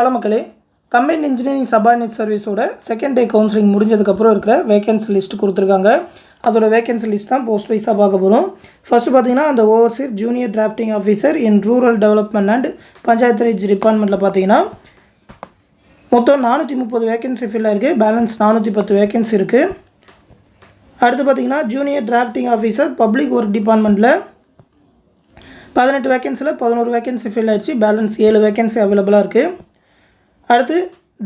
Hello மக்களே, combined engineering subordinate சர்வீஸோட second day counselling முடிஞ்சதுக்கப்புறம் இருக்கிற வேகன்சி லிஸ்ட் கொடுத்துருக்காங்க. அதோட வேகன்சி லிஸ்ட் தான் போஸ்ட் வைஸாக பார்க்க போகிறோம். ஃபஸ்ட்டு பார்த்தீங்கன்னா அந்த overseer junior drafting officer in rural development and panchayat Raj டிபார்ட்மெண்ட்டில் பார்த்தீங்கன்னா மொத்தம் 430 வேகன்சி ஃபில் ஆயிருக்கு. பேலன்ஸ் 410 வேகன்சி இருக்குது. அடுத்து பார்த்தீங்கன்னா junior drafting officer public work டிபார்ட்மெண்ட்டில் 18 வேகன்சியில் 11 வேகன்சி ஃபில் ஆயிடுச்சு. பேலன்ஸ் 7 வேகன்சி அவைலபிளாக இருக்குது. அடுத்து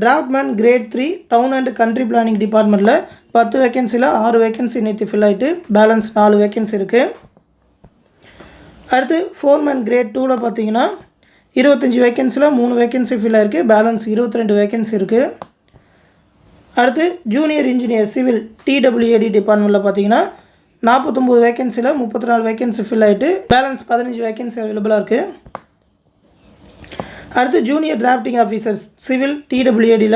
draftsman grade 3 town and country planning டிபார்ட்மெண்ட்டில் 10 வேகன்சியில் 6 வேகன்சி நேற்று ஃபில் ஆகிட்டு பேலன்ஸ் 4 வேகன்சி இருக்குது. அடுத்து ஃபோர்மேன் கிரேட் 2ல் பார்த்தீங்கன்னா 25 வேகன்சியில் 3 வேகன்சி ஃபில் ஆகிருக்கு. பேலன்ஸ் 22 வேகன்சி இருக்குது. அடுத்து ஜூனியர் இன்ஜினியர் சிவில் TWAD டிபார்ட்மெண்ட்டில் பார்த்தீங்கன்னா 49 வேகன்சியில் 34 வேகன்சி ஃபில் ஆகிட்டு பேலன்ஸ் 15 வேகன்சி அவைலபிளாக இருக்குது. அடுத்து ஜூனியர் டிராஃப்டிங் ஆஃபீஸர்ஸ் சிவில் TWADயில்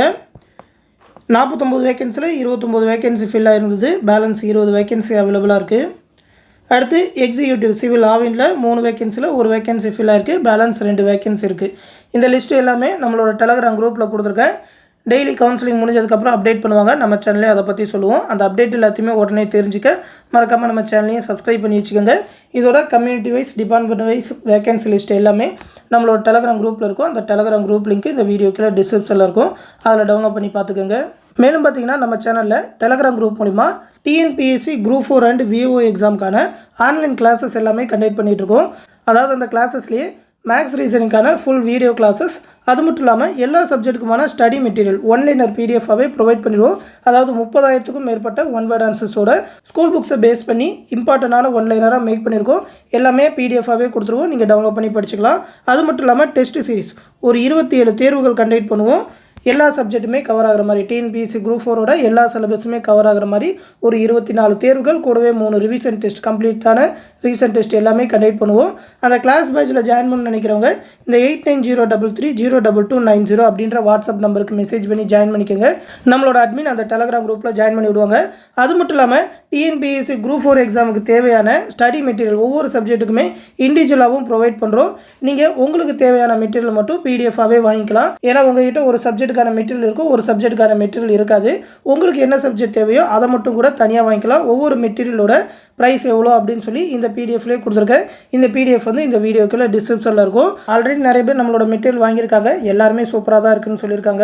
49 வேகன்சியில் 29 வேகன்சி ஃபில் ஆகிருந்தது. பேலன்ஸ் 20 வேகன்சி அவைலபிளாக இருக்குது. அடுத்து எக்ஸிக்யூட்டிவ் சிவில் ஆவினில் 3 வேகன்சியில் 1 வேகன்சி ஃபில் ஆகிருக்கு. பேலன்ஸ் 2 வேகன்சி இருக்குது. இந்த லிஸ்ட்டு எல்லாமே நம்மளோட டெலகிராம் குரூப்பில் கொடுத்துருக்கேன். டெய்லி கவுன்சிலிங் முடிஞ்சதுக்கப்புறம் அப்டேட் பண்ணுவாங்க. நம்ம சேனலே அதை பற்றி சொல்லுவோம். அந்த அப்டேட் எல்லாத்தையுமே உடனே தெரிஞ்சுக்க மறக்காமல் நம்ம சேனலையும் சப்ஸ்கிரைப் பண்ணி வச்சுக்கோங்க. இதோட community wise department wise vacancy list எல்லாமே நம்மளோட டெலகிராம் குரூப்பில் இருக்கும். அந்த டெலகிராம் குரூப் லிங்க் இந்த வீடியோக்குள்ள டிஸ்கிரிப்ஷனில் இருக்கும். அதில் டவுன்லோட் பண்ணி பார்த்துக்கோங்க. மேலும் பார்த்தீங்கன்னா நம்ம சேனலில் டெலகிராம் குரூப் மூலிமா TNPSC Group 4 அண்ட் VO எக்ஸாமுக்கான ஆன்லைன் கிளாஸஸ் எல்லாமே கண்டக்ட் பண்ணிகிட்ருக்கோம். அதாவது அந்த கிளாஸஸ்லேயே மேக்ஸ் ரீசனிங்கான ஃபுல் வீடியோ கிளாஸஸ், அது மட்டும் இல்லாமல் எல்லா சப்ஜெக்ட்டுக்குமான ஸ்டடி மெட்டீரியல் ஒன்லைனர் PDF-ஆகவே ப்ரொவைட் பண்ணிடுவோம். அதாவது 30,000க்கும் மேற்பட்ட ஒன் வேர்ட் ஆன்சர்ஸோட ஸ்கூல் புக்ஸை பேஸ் பண்ணி இம்பார்ட்டண்டான ஒன்லைனராக மேக் பண்ணியிருக்கோம். எல்லாமே PDF-ஆகவே கொடுத்துருவோம். நீங்கள் டவுன்லோட் பண்ணி படிச்சுக்கலாம். அது மட்டும் இல்லாமல் டெஸ்ட் சீரிஸ் ஒரு 27 தேர்வுகள் கண்டக்ட் பண்ணுவோம். எல்லா சப்ஜெக்ட்டுமே கவர் ஆகிற மாதிரி TNPSC Group 4ஓட எல்லா சிலபஸுமே கவர் ஆகிற மாதிரி ஒரு 24 தேர்வுகள் கூடவே 3 ரிவிஷன் டெஸ்ட், கம்ப்ளீட்டான ரிவிஷன் டெஸ்ட் எல்லாமே கண்டக்ட் பண்ணுவோம். அந்த கிளாஸ் பேட்சில் ஜாயின் பண்ண நினைக்கிறவங்க இந்த 8903302290 அப்படின்ற வாட்ஸ்அப் நம்பருக்கு மெசேஜ் பண்ணி ஜாயின் பண்ணிக்கோங்க. நம்மளோட அட்மின் அந்த டெலகிராம் குரூப்பில் ஜாயின் பண்ணி விடுவாங்க. அது மட்டும் இல்லாமல் TNPSC Group 4 எக்ஸாமுக்கு தேவையான ஸ்டடி மெட்டீரியல் ஒவ்வொரு சப்ஜெக்ட்டுக்குமே இண்டிவிஜுவலாகவும் ப்ரொவைட் பண்ணுறோம். நீங்கள் உங்களுக்கு தேவையான மெட்டீரியல் மட்டும் PDF-ஆகவே வாங்கிக்கலாம். ஏன்னா உங்கள்கிட்ட ஒரு சப்ஜெக்ட்டுக்கான மெட்டீரியல் இருக்கும், ஒரு சப்ஜெக்ட்டுக்கான மெட்டீரியல் இருக்காது. உங்களுக்கு என்ன சப்ஜெக்ட் தேவையோ அதை மட்டும் கூட தனியாக வாங்கிக்கலாம். ஒவ்வொரு மெட்டீரியலோட ப்ரைஸ் எவ்வளோ அப்படின்னு சொல்லி இந்த PDF-லேயே கொடுத்துருக்கேன். இந்த PDF வந்து இந்த வீடியோக்குள்ள டிஸ்கிரிப்ஷனில் இருக்கும். ஆல்ரெடி நிறைய பேர் நம்மளோட மெட்டீரியல் வாங்கியிருக்காங்க. எல்லாருமே சூப்பராக தான் இருக்குன்னு சொல்லியிருக்காங்க.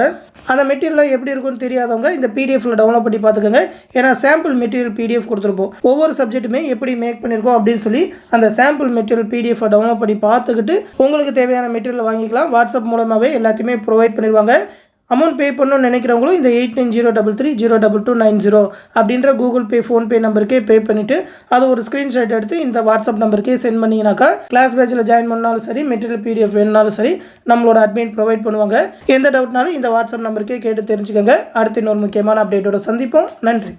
அந்த மெட்டீரியல் எப்படி இருக்குன்னு தெரியாதவங்க இந்த PDF-ல டவுன்லோட் பண்ணி பார்த்துக்கோங்க. ஏன்னா சாம்பிள் மெட்டீரியல் PDF கொடுத்துருப்போம். ஒவ்வொரு சப்ஜெக்ட்டுமே எப்படி மேக் பண்ணியிருக்கோம் அப்படின்னு சொல்லி அந்த சாம்பிள் மெட்டீரியல் PDF-ஐ டவுன்லோட் பண்ணி பார்த்துக்கிட்டு உங்களுக்கு தேவையான மெட்டீரியல் வாங்கிக்கலாம். வாட்ஸ்அப் மூலமாகவே எல்லாத்தையுமே ப்ரொவைட் பண்ணிடுவாங்க. அமௌண்ட் பே பண்ணணும்னு நினைக்கிறவங்களும் இந்த 8903302290 அப்படின்ற கூகுள் பே, ஃபோன்பே நம்பருக்கே பே பண்ணிவிட்டு அது ஒரு ஸ்க்ரீன்ஷாட் எடுத்து இந்த வாட்ஸ்அப் நம்பருக்கே சென்ட் பண்ணிங்கனாக்கா கிளாஸ் பேட்சில் ஜாயின் பண்ணாலும் சரி, மெட்டீரியல் PDF வேணுனாலும் சரி நம்மளோட அட்மின் ப்ரொவைட் பண்ணுவாங்க. எந்த டவுட்னாலும் இந்த வாட்ஸ்அப் நம்பருக்கே கேட்டு தெரிஞ்சுக்கோங்க. அடுத்து இன்னொரு முக்கியமான அப்டேட்டோட சந்திப்போம். நன்றி.